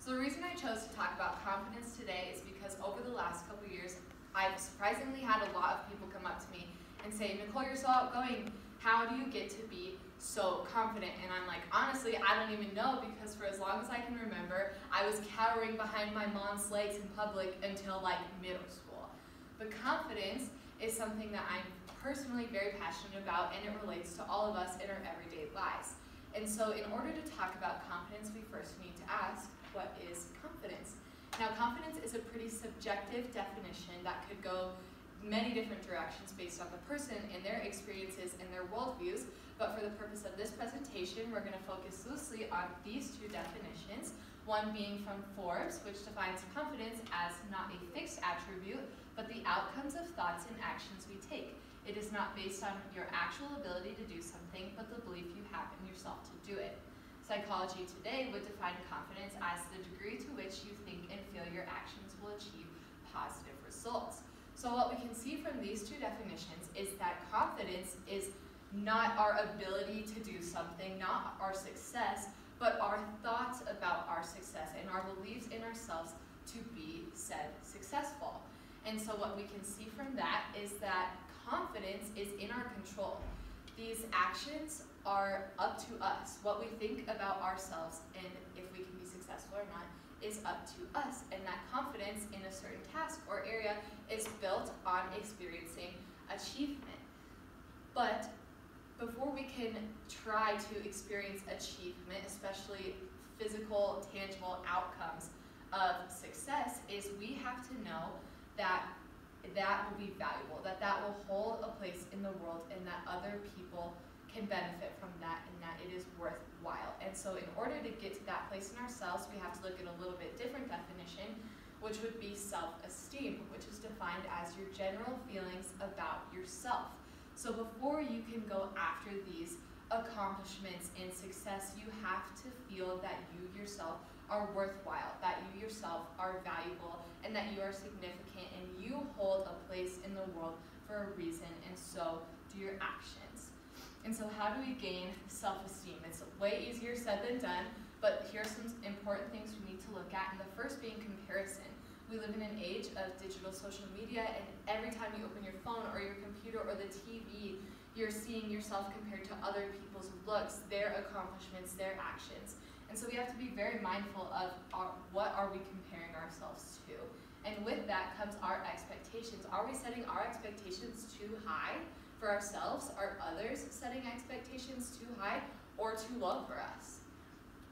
So the reason I chose to talk about confidence today is because over the last couple years, I've surprisingly had a lot of people come up to me and say, Nicole, you're so outgoing. How do you get to be so confident? And I'm like, honestly, I don't even know, because for as long as I can remember, I was cowering behind my mom's legs in public until like middle school. But confidence is something that I'm personally very passionate about, and it relates to all of us in our everyday lives. And so in order to talk about confidence, we first need to ask, what is confidence? Now, confidence is a pretty subjective definition that could go many different directions based on the person and their experiences and their worldviews, but for the purpose of this presentation, we're going to focus loosely on these two definitions, one being from Forbes, which defines confidence as not a fixed attribute, but the outcomes of thoughts and actions we take. It is not based on your actual ability to do something, but the belief you have in yourself to do it. Psychology Today would define confidence as the degree to which you think and feel your actions will achieve positive results. So what we can see from these two definitions is that confidence is not our ability to do something, not our success, but our thoughts about our success and our beliefs in ourselves to be said successful. And so what we can see from that is that confidence is in our control. These actions are up to us. What we think about ourselves and if we can be successful or not is up to us. And that confidence in a certain task or area is built on experiencing achievement. But before we can try to experience achievement, especially physical, tangible outcomes of success, is we have to know that that will be valuable, that that will hold a place in the world, and that other people can benefit from that, and that it is worthwhile. And so in order to get to that place in ourselves, we have to look at a little bit different definition, which would be self-esteem, which is defined as your general feelings about yourself. So before you can go after these accomplishments and success, you have to feel that you yourself are worthwhile, that you yourself are valuable, and that you are significant, and you hold a place in the world for a reason, and so do your actions. And so how do we gain self-esteem? It's way easier said than done, but here are some important things we need to look at, and the first being comparison. We live in an age of digital social media, and every time you open your phone or your computer or the TV, you're seeing yourself compared to other people's looks, their accomplishments, their actions. And so we have to be very mindful of what are we comparing ourselves to. And with that comes our expectations. Are we setting our expectations too high for ourselves? Are others setting expectations too high or too low for us?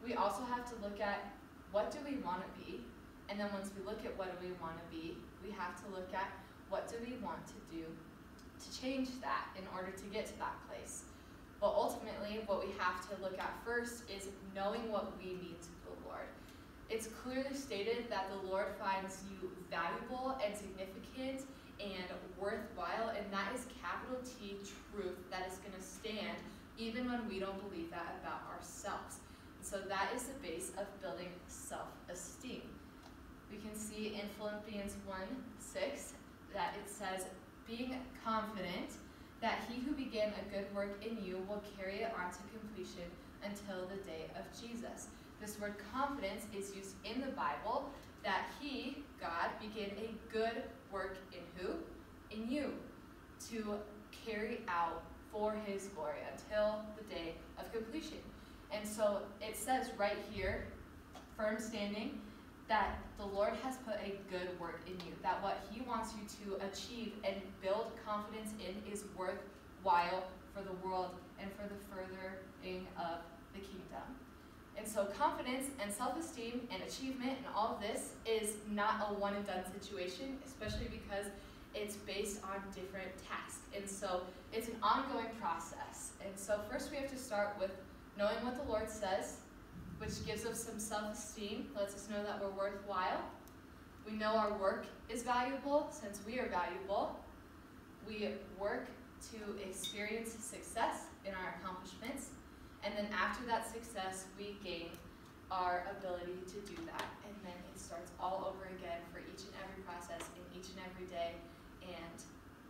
We also have to look at what do we want to be, and then once we look at what do we want to be, we have to look at what do we want to do to change that in order to get to that place. But ultimately, what we have to look at first is knowing what we mean to the Lord. It's clearly stated that the Lord finds you valuable and significant and worthwhile, and that is capital T truth that is going to stand even when we don't believe that about ourselves. And so that is the base of building self-esteem. We can see in Philippians 1:6 that it says, being confident that he who began a good work in you will carry it on to completion until the day of Jesus. This word confidence is used in the Bible that he, God, began a good work in who? In you, to carry out for his glory until the day of completion. And so it says right here, firm standing, that the Lord has put a good work in you, that what he wants you to achieve and build confidence in is worthwhile for the world and for the furthering of the kingdom. And so confidence and self-esteem and achievement and all of this is not a one and done situation, especially because it's based on different tasks. And so it's an ongoing process. And so first we have to start with knowing what the Lord says, which gives us some self-esteem, lets us know that we're worthwhile. We know our work is valuable since we are valuable. We work to experience success in our accomplishments. And then after that success, we gain our ability to do that. And then it starts all over again for each and every process in each and every day. And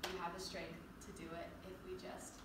we have the strength to do it if we just